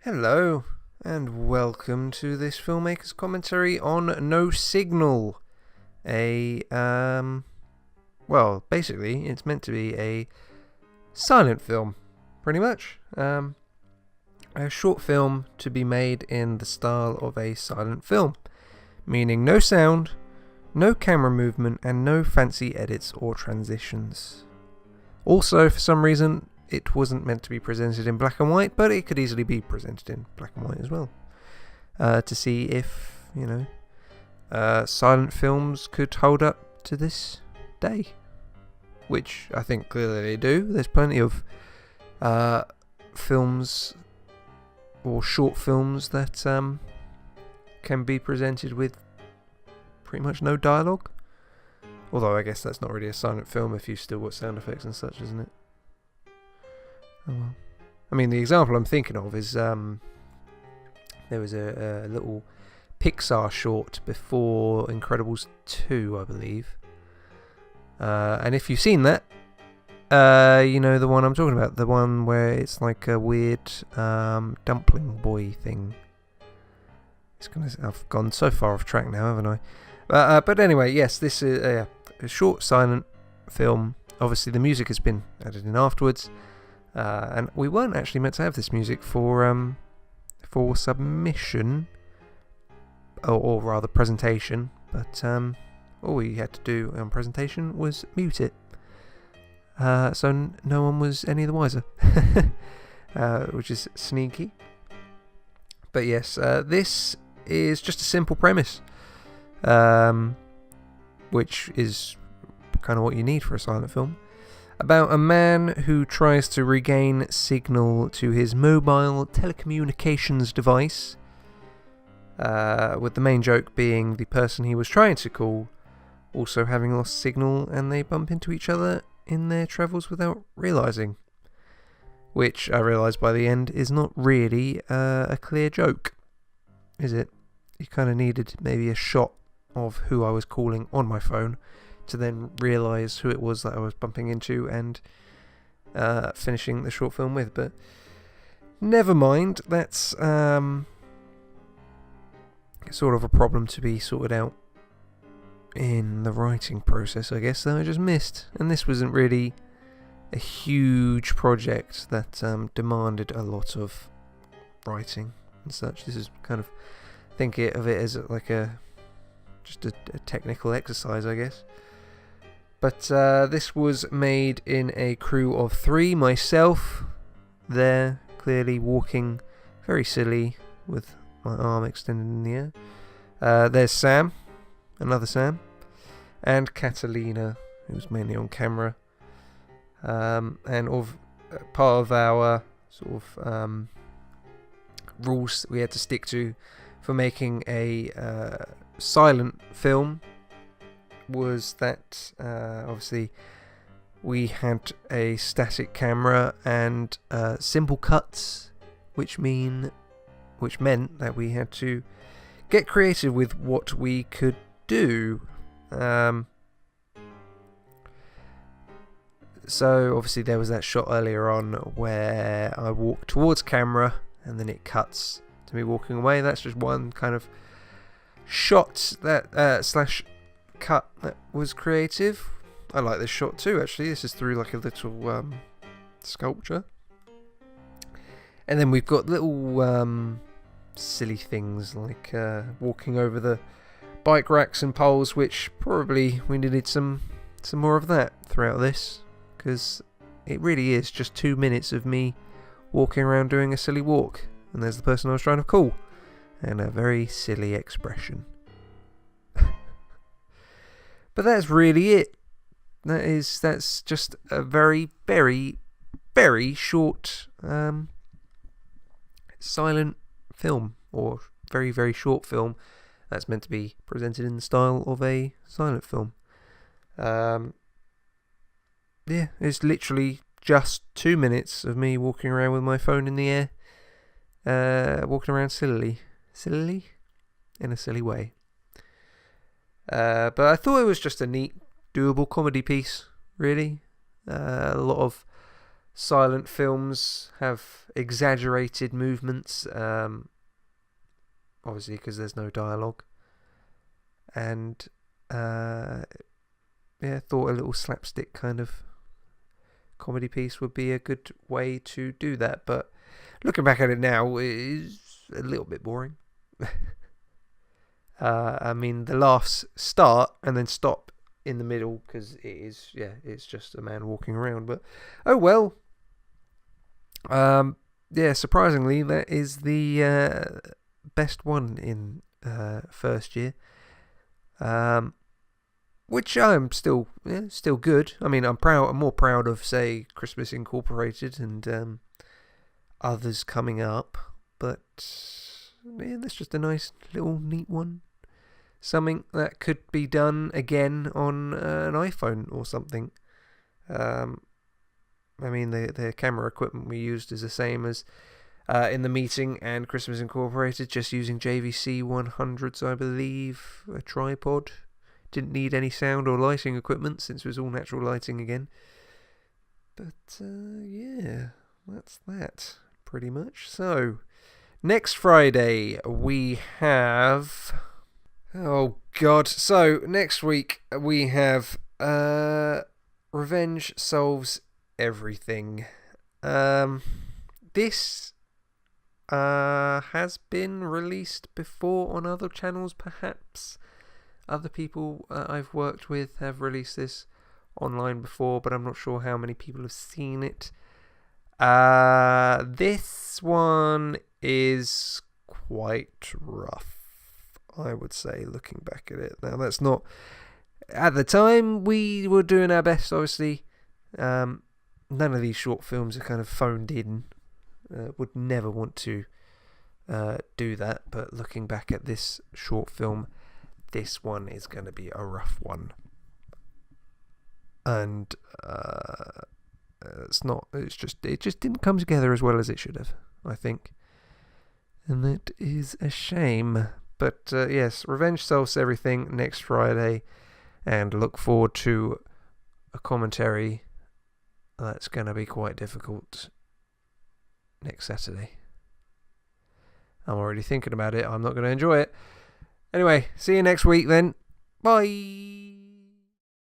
Hello, and welcome to this filmmaker's commentary on No Signal. Basically, it's meant to be a silent film, pretty much. A short film to be made in the style of a silent film, meaning no sound, no camera movement, and no fancy edits or transitions. Also, for some reason, it wasn't meant to be presented in black and white, but it could easily be presented in black and white as well. To see if, silent films could hold up to this day. Which I think clearly they do. There's plenty of films or short films that can be presented with pretty much no dialogue. Although I guess that's not really a silent film if you've still got sound effects and such, isn't it? Oh well. I mean, the example I'm thinking of is there was a little Pixar short before Incredibles 2, I believe. And if you've seen that, you know the one I'm talking about. The one where it's like a weird dumpling boy thing. I've gone so far off track now, haven't I? But anyway, yes, this is a short silent film. Obviously, the music has been added in afterwards. And we weren't actually meant to have this music for submission, or rather presentation, but all we had to do on presentation was mute it. So no one was any the wiser, which is sneaky. But yes, this is just a simple premise, which is kind of what you need for a silent film. About a man who tries to regain signal to his mobile telecommunications device, with the main joke being the person he was trying to call also having lost signal, and they bump into each other in their travels without realising. Which I realised by the end is not really a clear joke, is it? You kind of needed maybe a shot of who I was calling on my phone to then realise who it was that I was bumping into and finishing the short film with. But never mind, that's sort of a problem to be sorted out in the writing process, I guess, that I just missed. And this wasn't really a huge project that demanded a lot of writing and such. This is kind of, think of it as like just a technical exercise, I guess. But this was made in a crew of 3. Myself, there, clearly walking very silly with my arm extended in the air. There's Sam, another Sam, and Catalina, who's mainly on camera. And part of our sort of rules that we had to stick to for making a silent film was that obviously we had a static camera and simple cuts, which meant that we had to get creative with what we could do. So obviously there was that shot earlier on where I walk towards camera and then it cuts to me walking away. That's just one kind of shot that slash cut that was creative. I like this shot too, actually. This is through like a little sculpture, and then we've got little silly things like walking over the bike racks and poles, which probably we needed some more of that throughout this, because it really is just 2 minutes of me walking around doing a silly walk, and there's the person I was trying to call, and a very silly expression. But that's really it. That's just a very, very, very short silent film, or very, very short film that's meant to be presented in the style of a silent film. Yeah, it's literally just 2 minutes of me walking around with my phone in the air, walking around sillily, in a silly way. But I thought it was just a neat, doable comedy piece, really. A lot of silent films have exaggerated movements, obviously because there's no dialogue. And thought a little slapstick kind of comedy piece would be a good way to do that. But looking back at it now, it is a little bit boring. I mean, the laughs start and then stop in the middle because it's just a man walking around. But oh well. Surprisingly, that is the best one in first year. Which I'm still good. I mean, I'm more proud of, say, Christmas Incorporated and others coming up. But that's just a nice little neat one. Something that could be done again on an iPhone or something. I mean, the camera equipment we used is the same as in the meeting and Christmas Incorporated, just using JVC 100s, I believe, a tripod. Didn't need any sound or lighting equipment since it was all natural lighting again. But that's that pretty much. So, next Friday we have... Oh God. So, next week we have Revenge Solves Everything. This has been released before on other channels, perhaps. Other people I've worked with have released this online before, but I'm not sure how many people have seen it. This one is quite rough, I would say, looking back at it. Now, that's not... At the time, we were doing our best, obviously. None of these short films are kind of phoned in. Would never want to do that, but looking back at this short film, this one is going to be a rough one. And it just didn't come together as well as it should have, I think. And that is a shame. But yes, Revenge Solves Everything next Friday, and look forward to a commentary that's going to be quite difficult next Saturday. I'm already thinking about it. I'm not going to enjoy it. Anyway, see you next week then. Bye.